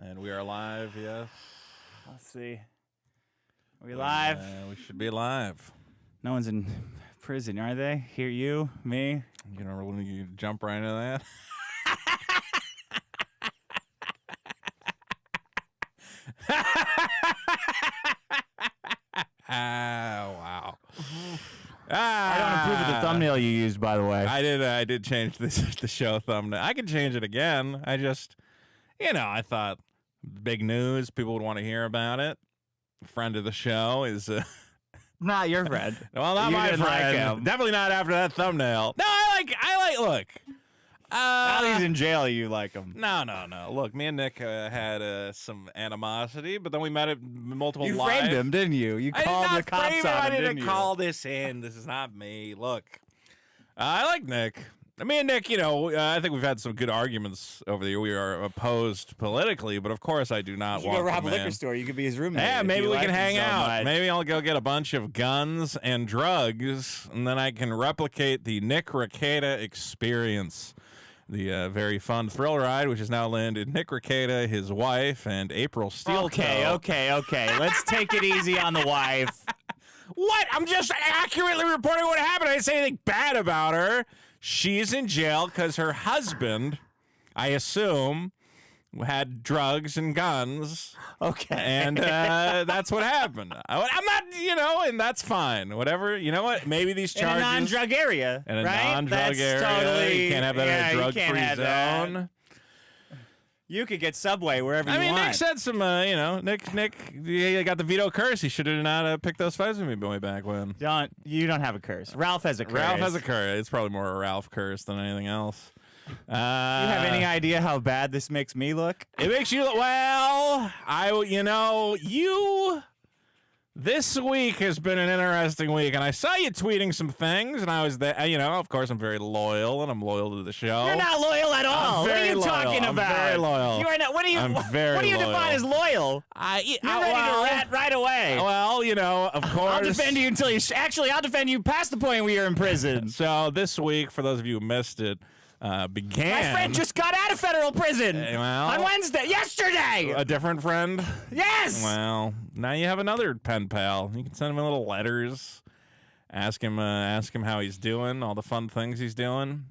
And we are live, yes. Let's see. Are we live? We should be live. No one's in prison, are they? Here, you, me. You know, when you jump right into that. Wow. I don't approve of the thumbnail you used, by the way. I did change the show thumbnail. I can change it again. I just, I thought big news. People would want to hear about it. Friend of the show is Not your friend. well, not You my didn't like friend. him. Definitely not after that thumbnail. No, I like. Look. Now he's in jail, you like him. No. Look, me and Nick had some animosity, but then we met at multiple You live. framed him, didn't you? You called the cops on him, I didn't didn't you? call this in. This is not me. Look, I like Nick. Me and Nick, I think we've had some good arguments over the year. We are opposed politically, but of course I do not You want go rob the a man. liquor store. You could be his roommate. Yeah, if maybe you we like can him hang so out. much. Maybe I'll go get a bunch of guns and drugs, and then I can replicate the Nick Rekieta experience. The very fun thrill ride, which has now landed Nick Rekieta, his wife, and April Steele. Okay. Let's take it easy on the wife. What? I'm just accurately reporting what happened. I didn't say anything bad about her. She's in jail because her husband, I assume, had drugs and guns. Okay. And that's what happened. I'm not, and that's fine. Whatever. You know what? Maybe these charges. In a non-drug area, In a right? non-drug That's area. Totally, You can't have that in a you drug-free can't have that. zone. You could get Subway wherever you want. Nick said some, Nick, he got the veto curse. He should have not picked those fights with me way back when. You don't have a curse. Ralph has a curse. Ralph has a curse. It's probably more a Ralph curse than anything else. You have any idea how bad this makes me look? It makes you look, this week has been an interesting week, and I saw you tweeting some things, and I was there. Of course, I'm very loyal, and I'm loyal to the show. You're not loyal at all. What are very you loyal. talking I'm about? very loyal. You are not. What do you? I'm what very do you loyal. define as loyal? You're ready to rat right away. Well, of course. I'll defend you until you. Actually, I'll defend you past the point where you're in prison. So this week, for those of you who missed it, began. My friend just got out of federal prison on Wednesday. Yesterday. A different friend? Yes. Well, now you have another pen pal. You can send him little letters, ask him how he's doing, all the fun things he's doing.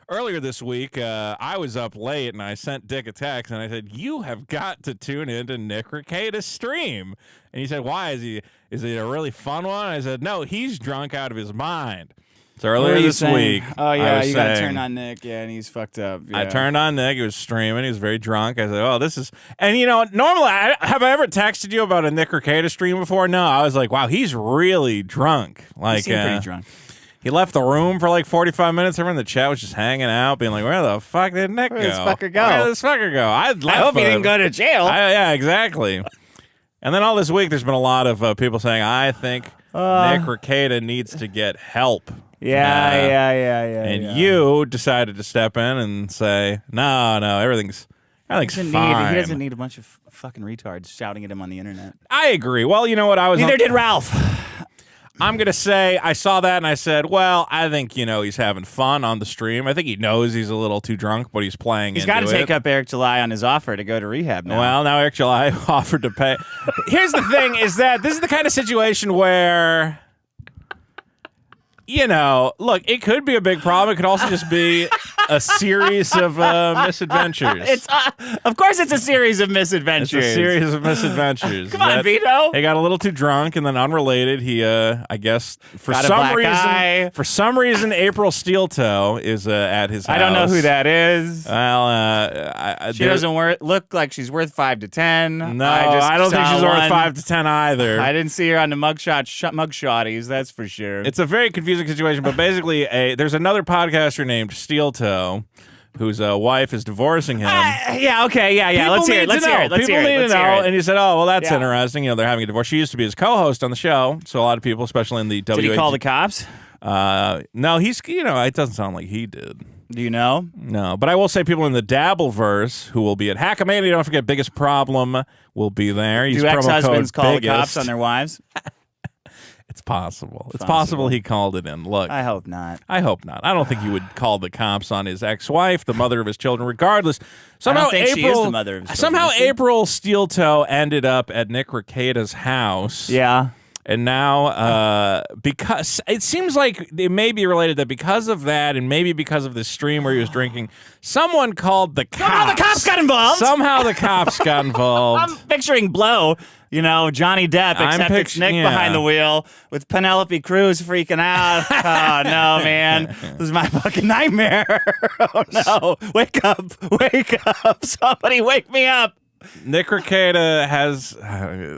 Earlier this week, I was up late and I sent Dick a text and I said, "You have got to tune into Nick Rekieta's stream." And he said, "Why? Is it a really fun one?" I said, "No, he's drunk out of his mind." So earlier this week, oh yeah, you got to saying, turn on Nick, yeah, and he's fucked up. Yeah. I turned on Nick. He was streaming. He was very drunk. I said, "Oh, this is." And normally, have I ever texted you about a Nick Rekieta stream before? No, I was like, "Wow, he's really drunk." Like, He seemed pretty drunk. He left the room for like 45 minutes. Everyone in the chat was just hanging out, being like, "Where the fuck did Nick go? Where did this fucker go? Where did this fucker go?" I hope he didn't go to jail. Yeah, exactly. And then all this week, there's been a lot of people saying, "I think Nick Rekieta needs to get help." Yeah. And you decided to step in and say, no, everything's fine. He doesn't need a bunch of fucking retards shouting at him on the internet. I agree. Well, you know what? Neither did Ralph. I'm going to say I saw that and I said, well, I think, he's having fun on the stream. I think he knows he's a little too drunk, but he's playing He's into it. got to take up Eric July on his offer to go to rehab now. Well, now Eric July offered to pay. Here's the thing is that this is the kind of situation where... look, it could be a big problem. It could also just be a series of misadventures. Of course it's a series of misadventures. It's a series of misadventures. Come on, Vito. He got a little too drunk, and then unrelated, he, I guess, for Got a some black reason, eye. April Steeltoe is at his house. I don't know who that is. Well, She doesn't look like she's worth 5 to 10. No, I don't think she's worth 5 to 10 either. I didn't see her on the mugshotties, that's for sure. It's a very confusing situation, but basically, there's another podcaster named Steeltoe whose wife is divorcing him. Yeah. Let's hear it. People need to know. And you said, "Oh, well, that's interesting. They're having a divorce." She used to be his co-host on the show, so a lot of people, especially in the Did he call the cops? No, he's. It doesn't sound like he did. Do you know? No, but I will say people in the Dabbleverse who will be at Hackamania. Don't forget, Biggest Problem will be there. Use Do promo ex-husbands code call the biggest. cops on their wives? It's possible. It's possible he called it in. Look, I hope not. I hope not. I don't think he would call the cops on his ex-wife, the mother of his children, regardless. Somehow I don't think April, she is the mother of his children. somehow April Steeltoe ended up at Nick Rekieta's house. Yeah. And now, because it seems like it may be related that because of that, and maybe because of this stream where he was drinking, someone called the cops. Somehow the cops got involved. Somehow the cops got involved. I'm picturing Blow, Johnny Depp, except it's Nick behind the wheel with Penelope Cruz freaking out. Oh, no, man. This is my fucking nightmare. Oh, no. Wake up. Wake up. Somebody wake me up. Nick Rekieta has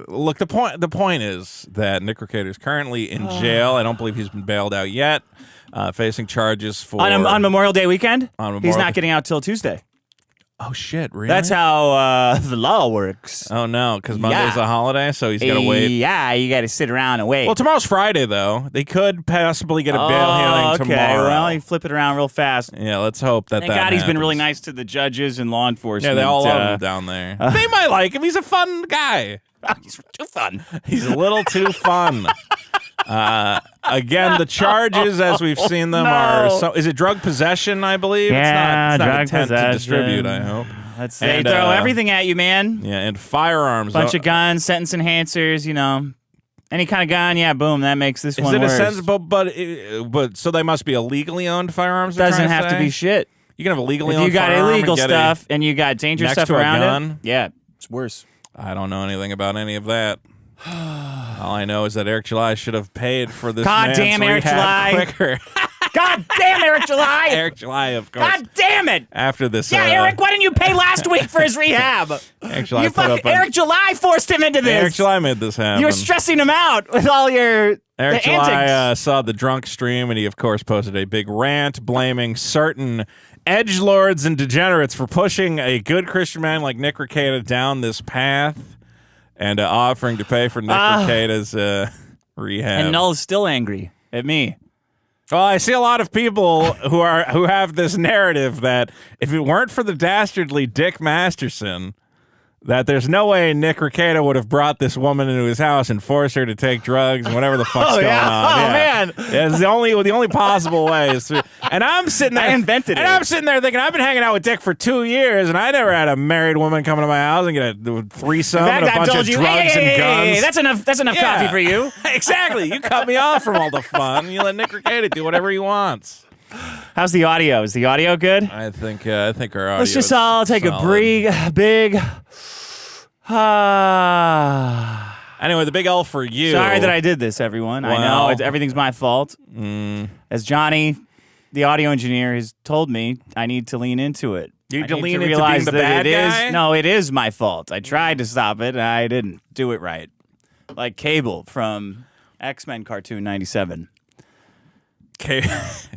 look. The point is that Nick Rekieta is currently in jail. I don't believe he's been bailed out yet, facing charges for on Memorial Day weekend. He's not getting out till Tuesday. Oh shit! Really? That's how the law works. Oh no, because Monday's a holiday, so he's gotta wait. Yeah, you got to sit around and wait. Well, tomorrow's Friday though. They could possibly get a bail hearing tomorrow. Well, you flip it around real fast. Yeah, let's hope that. Thank God he's been really nice to the judges and law enforcement. Yeah, they all love him down there. They might like him. He's a fun guy. He's too fun. He's a little too fun. Again, the charges, as we've seen them, are is it drug possession? I believe. Yeah, it's not drug intent possession. to distribute. I hope. They throw everything at you, man. Yeah, and firearms. Bunch of guns, sentence enhancers. Any kind of gun. Yeah, boom. That makes this one worse. Is it a sense? But so they must be illegally owned firearms. Doesn't have to be shit. You can have illegally owned. If you got illegal stuff and you got dangerous stuff around it. Yeah, it's worse. I don't know anything about any of that. All I know is that Eric July should have paid for this. God damn Eric July! Quicker. God damn Eric July! Eric July, of course. God damn it! After this, yeah, Eric, why didn't you pay last week for his rehab? Eric July, Eric July forced him into this. Eric July made this happen. You were stressing him out with all your Eric July saw the drunk stream, and he of course posted a big rant blaming certain edgelords and degenerates for pushing a good Christian man like Nick Rekieta down this path. And offering to pay for Nick Rekieta's rehab. And Null's still angry at me. Well, I see a lot of people who have this narrative that if it weren't for the dastardly Dick Masterson, that there's no way Nick Rekieta would have brought this woman into his house and forced her to take drugs and whatever the fuck's going on. Oh, man. Yeah, it's the only possible way. And I'm sitting there. I invented it. And I'm sitting there thinking, I've been hanging out with Dick for 2 years, and I never had a married woman come to my house and get a threesome and a bunch of drugs and guns. Hey, that's enough coffee for you. Exactly. You cut me off from all the fun. You let Nick Rekieta do whatever he wants. How's the audio? Is the audio good? I think our audio. Let's just all take a big. Anyway, the big L for you. Sorry that I did this, everyone. I know everything's my fault. As Johnny, the audio engineer, has told me, I need to lean into it. You need to lean into being the bad guy? No, it is my fault. I tried to stop it, and I didn't do it right. Like Cable from X-Men cartoon 97. Okay.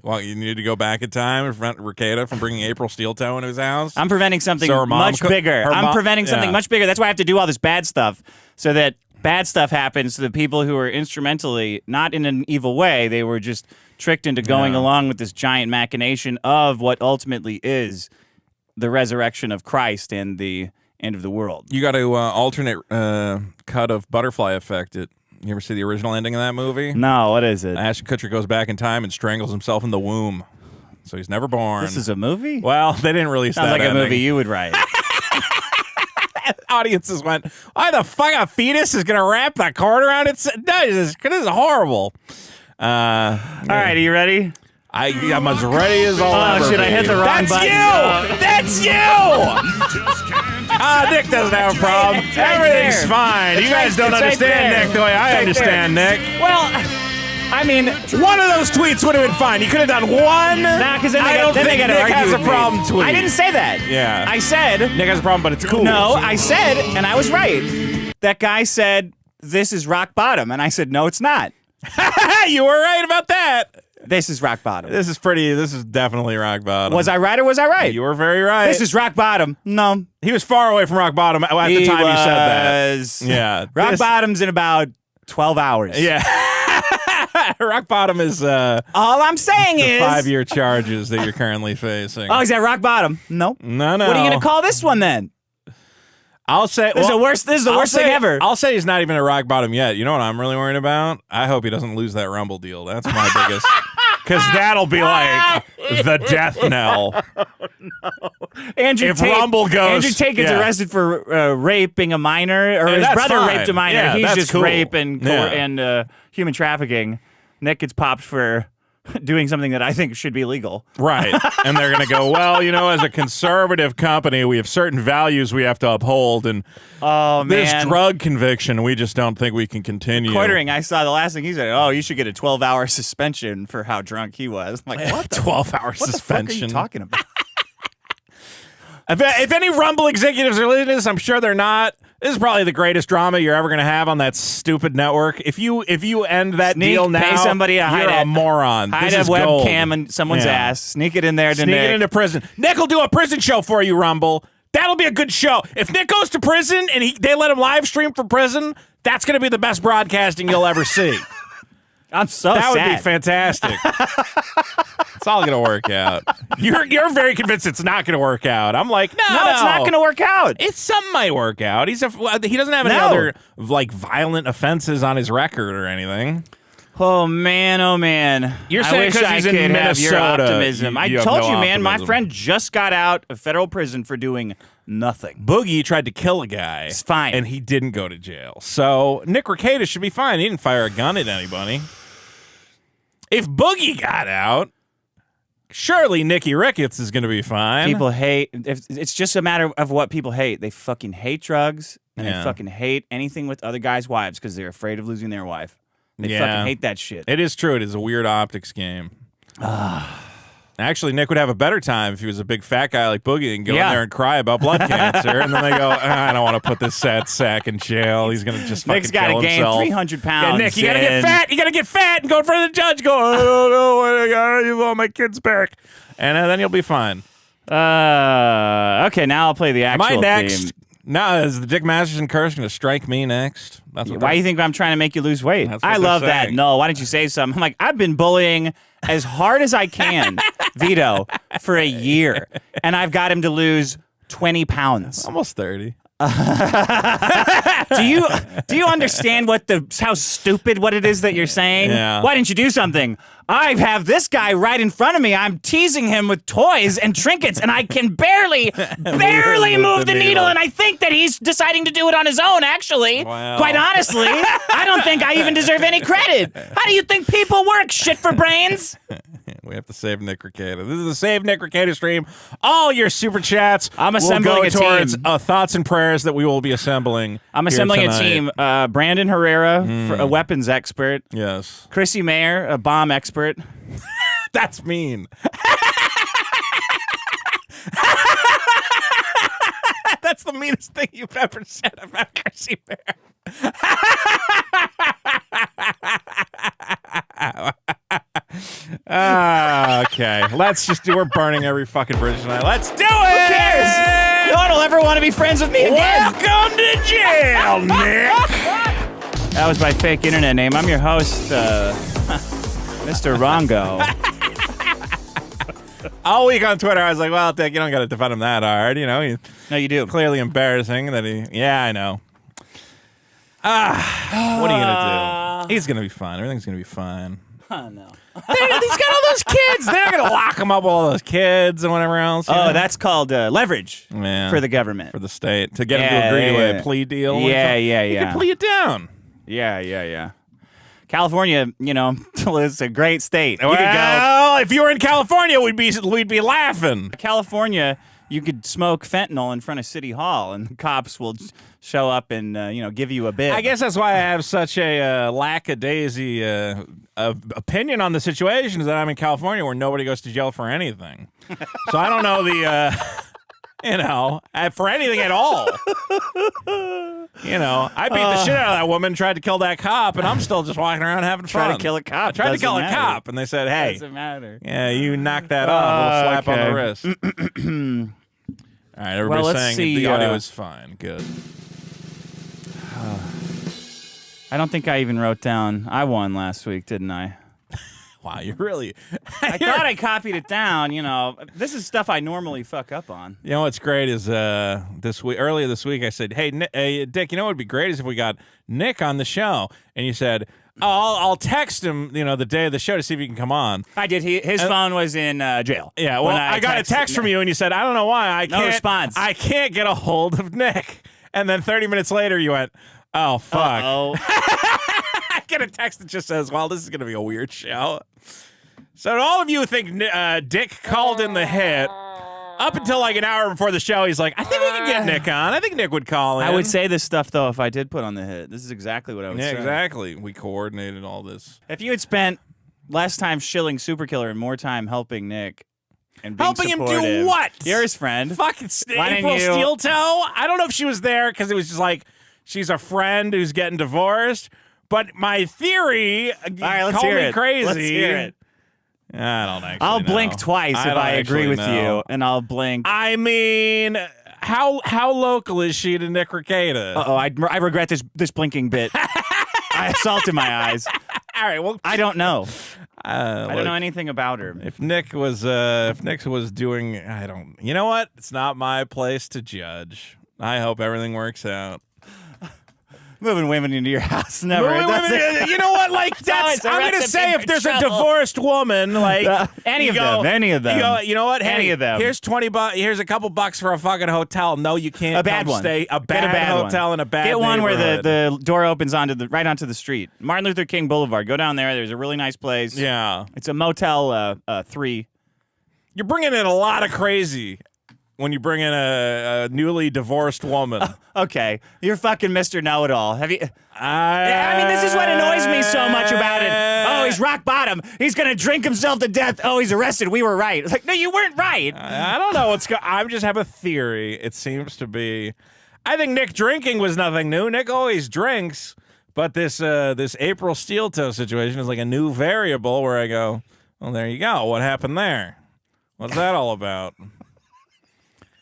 Well, you need to go back in time and prevent Rekieta from bringing April Steeltoe into his house. I'm preventing something much bigger. I'm preventing something much bigger. That's why I have to do all this bad stuff, so that bad stuff happens to the people who are instrumentally, not in an evil way. They were just tricked into going along with this giant machination of what ultimately is the resurrection of Christ and the end of the world. You got to alternate cut of Butterfly Effect it. You ever see the original ending of that movie? No, what is it? Ashton Kutcher goes back in time and strangles himself in the womb. So he's never born. This is a movie? Well, they didn't release that Sounds like ending. a movie you would write. Audiences went, why the fuck a fetus is going to wrap that cord around its... This is horrible. All right, are you ready? I'm as ready as I'll ever shit, I hit the wrong button. That's you! Nick doesn't have a problem. Everything's fine. You guys don't understand Nick the way I understand Nick. Well, I mean, one of those tweets would have been fine. You could have done one. Nah, because then I don't think Nick has a problem tweet. I didn't say that. Yeah. I said... Nick has a problem, but it's cool. No, I said, and I was right. That guy said, this is rock bottom. And I said, no, it's not. You were right about that. This is rock bottom. This is definitely rock bottom. Was I right or was I right? You were very right. This is rock bottom. No. He was far away from rock bottom at the time you said that. Yeah. Rock bottom's in about 12 hours. Yeah. Rock bottom is all I'm saying the is 5-year charges that you're currently facing. Oh, is that rock bottom? No. No. What are you going to call this one then? I'll say This is the worst thing ever. I'll say he's not even at rock bottom yet. You know what I'm really worried about? I hope he doesn't lose that Rumble deal. That's my biggest. Because that'll be like the death knell. If Rumble goes, Andrew Tate gets arrested for raping a minor, or his brother raped a minor. Yeah, he's just cool. rape and human trafficking. Nick gets popped for doing something that I think should be legal. Right. And they're going to go, well, as a conservative company, we have certain values we have to uphold. And this drug conviction, we just don't think we can continue. Quartering, I saw the last thing he said, you should get a 12-hour suspension for how drunk he was. I'm like, what? 12-hour suspension? What the fuck are you talking about? If any Rumble executives are listening to this, I'm sure they're not. This is probably the greatest drama you're ever going to have on that stupid network. If you end that deal now, pay somebody you're a moron. Hide a webcam in someone's ass. Sneak it in there to Sneak Nick. it into prison. Nick will do a prison show for you, Rumble. That'll be a good show. If Nick goes to prison and they let him live stream from prison, that's going to be the best broadcasting you'll ever see. I'm so That sad. would be fantastic. It's all going to work out. You're very convinced it's not going to work out. I'm like, no, it's not going to work out. Something might work out. He doesn't have any other violent offenses on his record or anything. Oh man! You're saying because he's in Minnesota. Have your optimism. I told you, man. Optimism. My friend just got out of federal prison for doing nothing. Boogie tried to kill a guy. It's fine, and he didn't go to jail. So Nick Rekieta should be fine. He didn't fire a gun at anybody. If Boogie got out, surely Nicky Ricketts is going to be fine. People hate. It's just a matter of what people hate. They fucking hate drugs, and they fucking hate anything with other guys' wives because they're afraid of losing their wife. They fucking hate that shit. It is true. It is a weird optics game. Actually, Nick would have a better time if he was a big fat guy like Boogie and go in there and cry about blood cancer. And then they go, I don't want to put this sad sack in jail. He's going to just fucking kill himself. Nick's got to gain 300 pounds. Yeah, Nick, you got to get fat. You got to get fat and go in front of the judge. Go, I don't know what I got. You want my kids back. And then you'll be fine. Okay, now I'll play the actual Am I next? theme. Now, is the Dick Masterson curse going to strike me next? Why do you think I'm trying to make you lose weight? I love that. No, why don't you say something? I'm like, I've been bullying as hard as I can, Vito, for a year, and I've got him to lose 20 pounds. Almost 30. Do you understand how stupid what it is that you're saying? Yeah. Why didn't you do something? I have this guy right in front of me. I'm teasing him with toys and trinkets, and I can barely move the needle. And I think that he's deciding to do it on his own, actually. Wow. Quite honestly, I don't think I even deserve any credit. How do you think people work, shit for brains? We have to save Nick Rekieta. This is the Save Nick Rekieta stream. All your super chats I'm assembling will go a towards team. Thoughts and prayers that we will be assembling. I'm assembling a team. Brandon Herrera, for a weapons expert. Yes. Chrissy Mayer, a bomb expert. That's mean. That's the meanest thing you've ever said about Chrissy Mayer. Okay, we're burning every fucking bridge tonight. Let's do it! Who cares? No one will ever want to be friends with me again. Welcome to jail, Nick! That was my fake internet name. I'm your host, Mr. Rongo. All week on Twitter, I was like, well, Dick, you don't got to defend him that hard. No, you do. Clearly embarrassing that yeah, I know. What are you going to do? He's going to be fine. Everything's going to be fine. Oh, no. He's got all those kids. They're going to lock him up with all those kids and whatever else. That's called leverage for the government. For the state. To get him to agree to a plea deal. Yeah. You can plea it down. Yeah. California, it's a great state. You could go. Well, if you were in California, we'd be laughing. California, you could smoke fentanyl in front of City Hall, and the cops will show up and give you a bid. I guess that's why I have such a lackadaisy opinion on the situation, is that I'm in California where nobody goes to jail for anything. So I don't know for anything at all. I beat the shit out of that woman, tried to kill that cop, and I'm still just walking around having fun. Try to kill a cop. I tried to kill a cop, and they said, hey. Doesn't matter. Yeah, you knocked that off. A little slap on the wrist. All right, everybody's saying the audio is fine. Good. I don't think I even wrote down. I won last week, didn't I? Wow, you really... I thought I copied it down. You know, this is stuff I normally fuck up on. You know what's great is earlier this week I said, hey, Dick, you know what would be great is if we got Nick on the show. And you said, oh, I'll text him, the day of the show to see if he can come on. I did. His phone was in jail. Yeah, well, I got a text from you and you said, I don't know why. No response. I can't get a hold of Nick. And then 30 minutes later you went, oh, fuck. Uh-oh. I get a text that just says, well, this is going to be a weird show. So all of you who think Dick called in the hit, up until like an hour before the show, he's like, I think we can get Nick on. I think Nick would call in. I would say this stuff, though, if I did put on the hit. This is exactly what I would say. Yeah, exactly. We coordinated all this. If you had spent less time shilling Superkiller and more time helping Nick and being helping supportive, him do what? You're his friend. Fucking April Steel Toe? I don't know if she was there because it was just like, she's a friend who's getting divorced. But my theory, all right, let's call hear me it. crazy. Let's hear it. I don't actually I'll know. blink twice if I agree with you, and I'll blink. I mean, how local is she to Nick Rekieta? Uh-oh, I regret this blinking bit. I have salt in my eyes. All right, well, I don't know. I look, don't know anything about her. If Nick was doing, you know what? It's not my place to judge. I hope everything works out. Moving women into your house, never. You know what? Like that's. I'm gonna say if there's a divorced woman, like any of them, you go. You know what? Any of them. Here's $20. Here's a couple bucks for a fucking hotel. No, you can't. A bad one. Stay a bad hotel in a bad. Get one where neighborhood. the door opens right onto the street. Martin Luther King Boulevard. Go down there. There's a really nice place. Yeah, it's a Motel 3. You're bringing in a lot of crazy when you bring in a newly divorced woman. Okay, you're fucking Mr. Know-It-All. Have you? I mean, this is what annoys me so much about it. Oh, he's rock bottom. He's gonna drink himself to death. Oh, he's arrested. We were right. It's like, no, you weren't right. I don't know what's going. I just have a theory. It seems to be. I think Nick drinking was nothing new. Nick always drinks, but this April Steel Toe situation is like a new variable where I go, well, there you go. What happened there? What's that all about?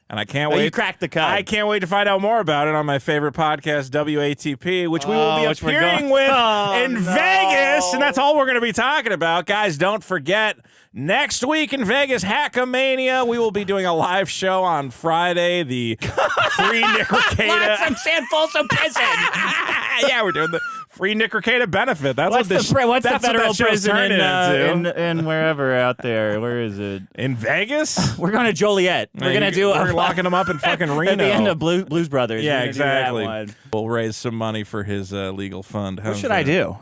And I can't wait. You cracked the code. I can't wait to find out more about it on my favorite podcast, WATP, which we will be appearing with in Vegas. And that's all we're going to be talking about. Guys, don't forget, next week in Vegas, Hackamania, we will be doing a live show on Friday, the free Nick Rekieta. Live from San Folsom Prison. Yeah, we're doing the free Nick Rekieta benefit. That's what's what the federal prison in wherever out there? Where is it? In Vegas? We're going to Joliet. We're going to do We're locking him up in fucking Reno. At the end of Blues Brothers. Yeah, exactly. We'll raise some money for his legal fund. What should I do?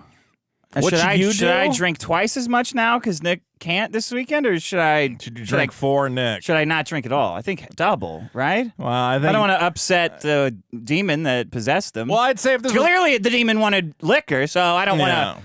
What should I drink twice as much now because Nick can't this weekend, or should I drink for Nick? Should I not drink at all? I think double, right? Well, I don't want to upset the demon that possessed them. Well, I'd say if this clearly the demon wanted liquor, so I don't want to.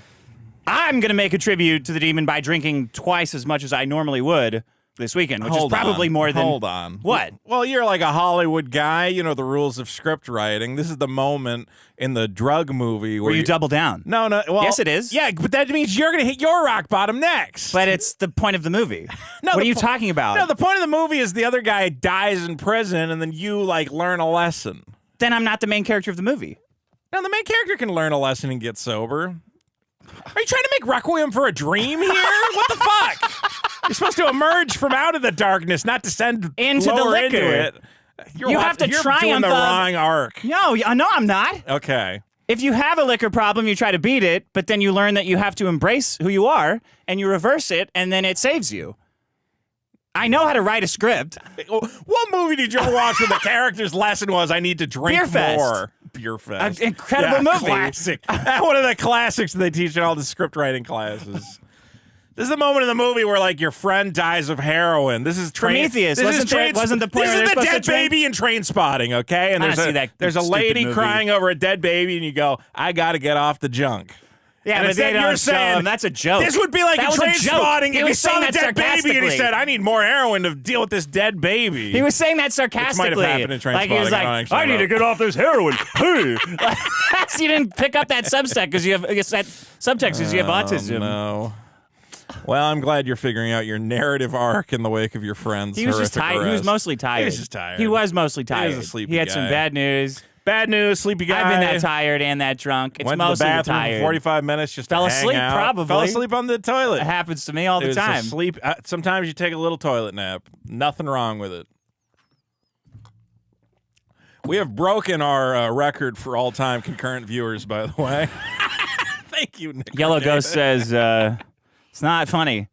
I'm going to make a tribute to the demon by drinking twice as much as I normally would this weekend, which is probably more than. Hold on. What? Well, you're like a Hollywood guy. You know the rules of script writing. This is the moment in the drug movie where you double down. No. Well, yes, it is. Yeah, but that means you're going to hit your rock bottom next. But it's the point of the movie. No, what are you talking about? No, the point of the movie is the other guy dies in prison, and then you like learn a lesson. Then I'm not the main character of the movie. No, the main character can learn a lesson and get sober. Are you trying to make Requiem for a Dream here? What the fuck? You're supposed to emerge from out of the darkness, not descend into the liquor. Into it. You have to you're triumph doing the wrong arc. No, I'm not. Okay. If you have a liquor problem, you try to beat it, but then you learn that you have to embrace who you are, and you reverse it, and then it saves you. I know how to write a script. What movie did you ever watch where the character's lesson was, I need to drink more? Beer Fest. An incredible movie. Classic. One of the classics they teach in all the script writing classes. This is the moment in the movie where, like, your friend dies of heroin. This is Prometheus. Wasn't the point? This is the dead baby in Train Spotting, okay? And there's a lady crying over a dead baby, and you go, I got to get off the junk. Yeah, and but they don't show him. That's a joke. This would be like in Train Spotting if he saw the dead baby and he said, I need more heroin to deal with this dead baby. He was saying that sarcastically. Which might have happened in Train Spotting. He was like, I need to get off this heroin. You didn't pick up that subtext because you have autism. No. Well, I'm glad you're figuring out your narrative arc in the wake of your friend's He was just tired. He was mostly tired. He was just tired. He was mostly tired. He was a sleepy He had guy. some bad news. Bad news, sleepy guy. I've been that tired and that drunk. It's Went to the mostly bathroom tired. for 45 minutes just Fell to hang asleep, out. probably. Fell asleep on the toilet. It happens to me all the It was a time. Sleep. Sometimes you take a little toilet nap. Nothing wrong with it. We have broken our record for all-time concurrent viewers, by the way. Thank you, Nick. Yellow Ghost says it's not funny.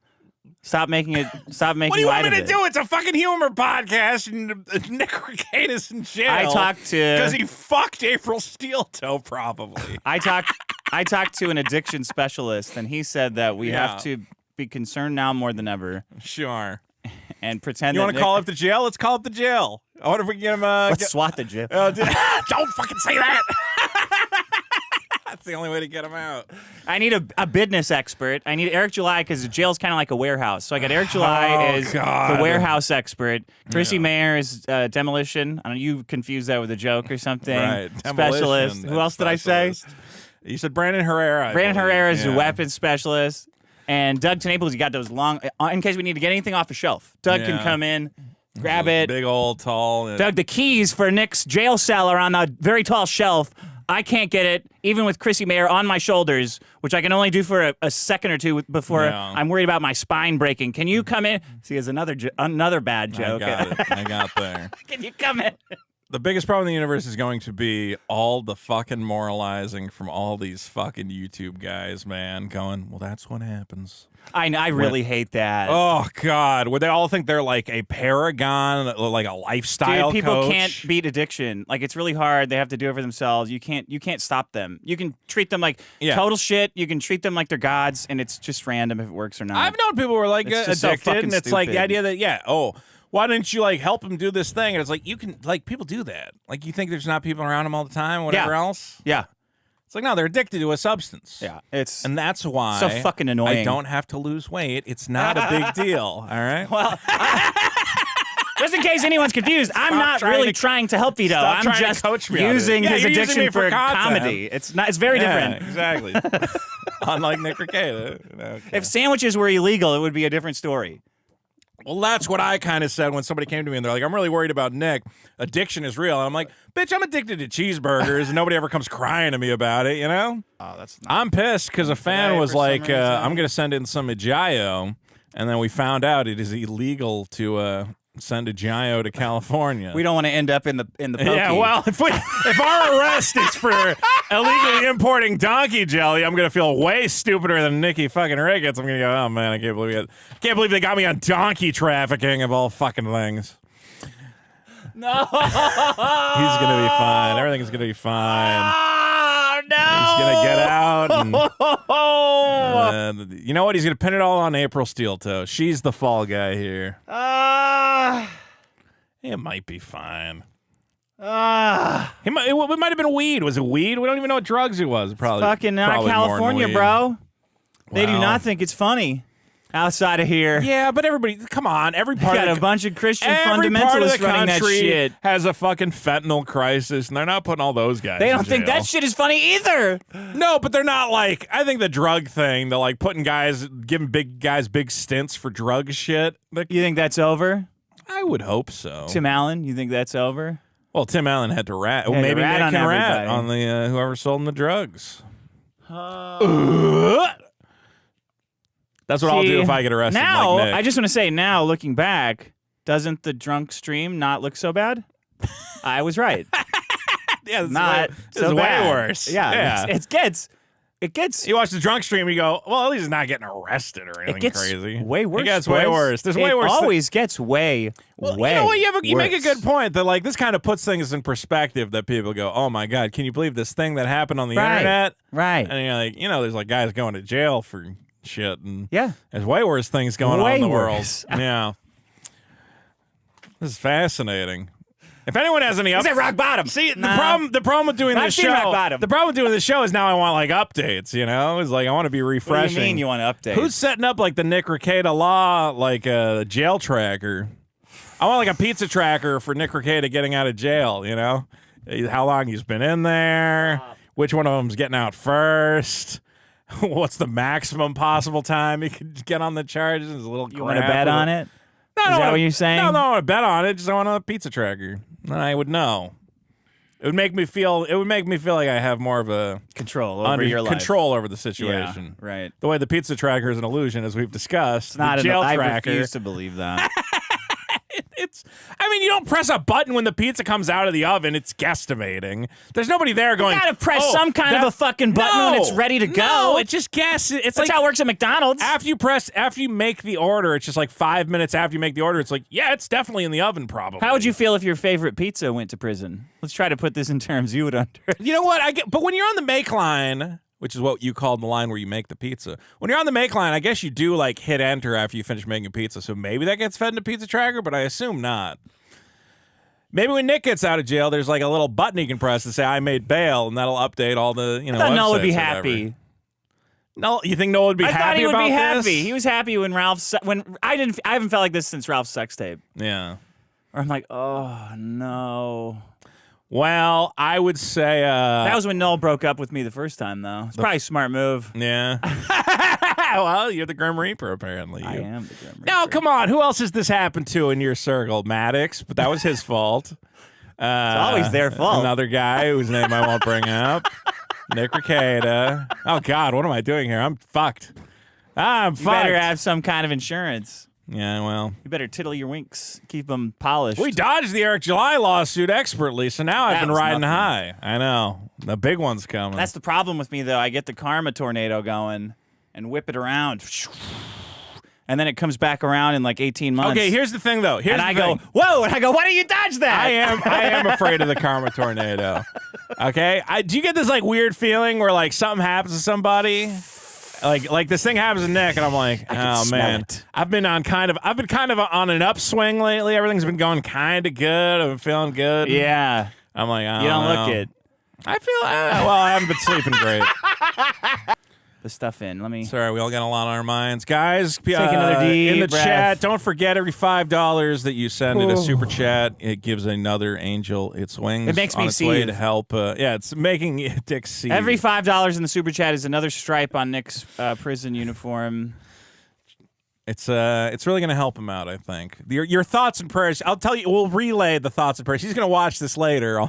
Stop making it. Stop making. What do you want light me to of do? It's a fucking humor podcast, and Nick Rekieta's in jail. I talked to because he fucked April Steel Toe, probably. I talked to an addiction specialist, and he said that we have to be concerned now more than ever. Sure. And pretend. You want to call up the jail? Let's call up the jail. I wonder if we can get him. Let's swat the jail. Don't fucking say that. That's the only way to get him out. I need a business expert. I need Eric July because the jail's kind of like a warehouse. So I got Eric July as the warehouse expert. Chrissy Mayer is demolition. I don't know, you confused that with a joke or something. Right. Specialist. Who else did I say? You said Brandon Herrera. Brandon Herrera is a weapons specialist. And Doug Tenaples, you got those long, in case we need to get anything off a shelf. Doug can come in, grab it. Big old tall. Doug, the keys for Nick's jail cell are on the very tall shelf. I can't get it, even with Chrissy Mayer on my shoulders, which I can only do for a second or two before I'm worried about my spine breaking. Can you come in? See, it's another bad joke. I got it. I got there. Can you come in? The biggest problem in the universe is going to be all the fucking moralizing from all these fucking YouTube guys, man, going, well, that's what happens. I really hate that. Oh, God. Where they all think they're like a paragon, like a lifestyle Dude, people coach. can't beat addiction. Like, it's really hard. They have to do it for themselves. You can't stop them. You can treat them like total shit. You can treat them like they're gods, and it's just random if it works or not. I've known people who are like addicted, and it's like the idea that, why didn't you like help them do this thing? And it's like, you can, like, people do that. Like, you think there's not people around them all the time, whatever else? Yeah. It's like, no, they're addicted to a substance. Yeah. And that's why so fucking annoying. I don't have to lose weight. It's not a big deal. All right? Well, just in case anyone's confused, I'm not really trying to help Vito. I'm just using his addiction for comedy. It's very different. Exactly. Unlike Nick Rekieta. Okay. If sandwiches were illegal, it would be a different story. Well, that's what I kind of said when somebody came to me and they're like, I'm really worried about Nick. Addiction is real. And I'm like, bitch, I'm addicted to cheeseburgers and nobody ever comes crying to me about it, you know? Oh, that's not I'm pissed because a fan was like, I'm going to send in some Ajayo. And then we found out it is illegal to send Ajayo to California. We don't want to end up in the pokey. Yeah, well, if our arrest is for illegally importing donkey jelly, I'm gonna feel way stupider than Nicky fucking Ricketts. I'm gonna go, oh man, I can't believe they got me on donkey trafficking of all fucking things. No, he's gonna be fine. Everything's gonna be fine. Oh, no, he's gonna get out. And, you know what? He's gonna pin it all on April Steel Toe. She's the fall guy here. It might be fine. It might have been weed. Was it weed? We don't even know what drugs it was. Probably fucking not California, bro. They do not think it's funny outside of here. Yeah, but everybody, come on. Every part got of a bunch of Christian every fundamentalists part of the running that country shit. Has a fucking fentanyl crisis, and they're not putting all those guys. They in don't think jail. that shit is funny either. No, but they're not like. I think the drug thing, they're like putting guys, giving big guys big stints for drug shit. You think that's over? I would hope so. Tim Allen, you think that's over? Well, Tim Allen had to rat. Well, maybe Nick can rat on the whoever sold him the drugs. That's what I'll do if I get arrested. Now, like Nick. I just want to say, now looking back, doesn't the drunk stream not look so bad? I was right. Yeah, it's way bad. worse. Yeah. It gets. You watch the drunk stream, you go, well, at least he's not getting arrested or anything it gets crazy. Way worse. It gets way worse. There's way worse. It always gets way. Well, way you know what? You make a worse. good point that like this kind of puts things in perspective. That people go, oh my god, can you believe this thing that happened on the internet? Right. And you're like, there's like guys going to jail for shit, and yeah, there's way worse things going on in the world. Yeah, this is fascinating. If anyone has any Is it rock bottom? See, the problem with doing this show. The problem with doing this show is now I want like updates. It's like I want to be refreshing. What do you mean you want updates? Who's setting up like the Nick Rekieta law, like a jail tracker? I want like a pizza tracker for Nick Rekieta getting out of jail. How long he's been in there, which one of them's getting out first. What's the maximum possible time he could get on the charges? A little. You want to bet on it? No, is that what you're saying? No, I don't want to bet on it. Just I want a pizza tracker. Then I would know. It would make me feel like I have more of a control over your life. Control over the situation. Yeah, right. The way the pizza tracker is an illusion, as we've discussed. It's not the jail tracker. I refuse to believe that. You don't press a button when the pizza comes out of the oven. It's guesstimating. There's nobody there going, you gotta press some kind of a fucking button when it's ready to go. No, it just guesses. That's like how it works at McDonald's. After you make the order, it's just like 5 minutes after you make the order, it's like, yeah, it's definitely in the oven probably. How would you feel if your favorite pizza went to prison? Let's try to put this in terms you would understand. You know what? But when you're on the make line, which is what you called the line where you make the pizza. When you're on the make line, I guess you do like hit enter after you finish making pizza. So maybe that gets fed into Pizza Tracker, but I assume not. Maybe when Nick gets out of jail, there's like a little button he can press to say I made bail, and that'll update all the I thought Noah would be happy. No, you think Noah would be happy about this? I thought he would be happy. He was happy when I haven't felt like this since Ralph's sex tape. Yeah. Where I'm like, oh no. Well, I would say that was when Noel broke up with me the first time, though. It's probably a smart move. Yeah. Well, you're the Grim Reaper, apparently. I am the Grim Reaper. Now, come on. Who else has this happened to in your circle? Maddox, but that was his fault. It's always their fault. Another guy whose name I won't bring up. Nick Rekieta. Oh, God, what am I doing here? I'm fucked. I'm fucked. You better have some kind of insurance. Yeah, well. You better tiddle your winks. Keep them polished. We dodged the Eric July lawsuit expertly, so now I've been riding high. I know. The big one's coming. That's the problem with me, though. I get the karma tornado going and whip it around. And then it comes back around in like 18 months. Okay, here's the thing, though. I go, whoa, and I go, why don't you dodge that? I am afraid of the karma tornado. Okay? Do you get this like weird feeling where like something happens to somebody? Like this thing happens to Nick, and I'm like, oh man, I've been kind of on an upswing lately. Everything's been going kind of good. I've been feeling good. Yeah, I'm like, you don't look it. I feel well. I haven't been sleeping great. The stuff in. Let me. Sorry, we all got a lot on our minds, guys. Take another deep in the breath. chat. Don't forget every $5 that you send in a super chat, it gives another angel its wings. It makes on me its see way to help. Yeah, it's making Dick see. Every $5 in the super chat is another stripe on Nick's prison uniform. It's really going to help him out, I think. Your thoughts and prayers. I'll tell you. We'll relay the thoughts and prayers. He's going to watch this later. I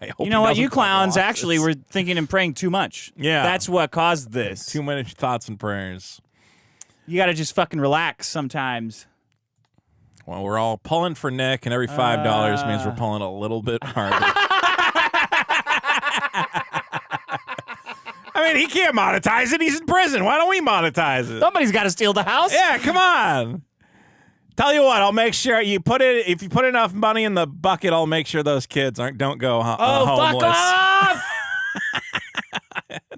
hope you know what? You clowns actually were thinking and praying too much. Yeah, that's what caused this. Too many thoughts and prayers. You got to just fucking relax sometimes. Well, we're all pulling for Nick, and every $5 means we're pulling a little bit harder. I mean, he can't monetize it. He's in prison. Why don't we monetize it? Somebody's got to steal the house. Yeah, come on. Tell you what, I'll make sure you put it. If you put enough money in the bucket, I'll make sure those kids don't go homeless. Fuck off!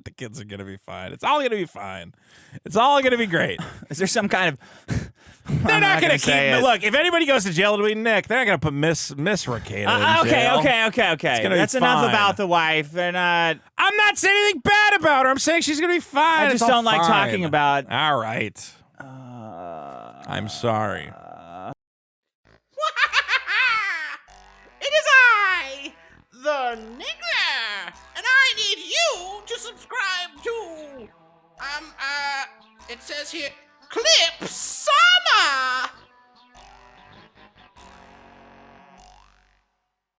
The kids are gonna be fine. It's all gonna be fine. It's all gonna be great. Is there some kind of? They're not gonna keep. Look, if anybody goes to jail, it'll be Nick. They're not gonna put Miss Rekieta in jail. Okay. That's enough about the wife. They're not. I'm not saying anything bad about her. I'm saying she's gonna be fine. I just don't like talking about. All right. I'm sorry. It is I, the Nigger, and I need you to subscribe to, it says here, Clips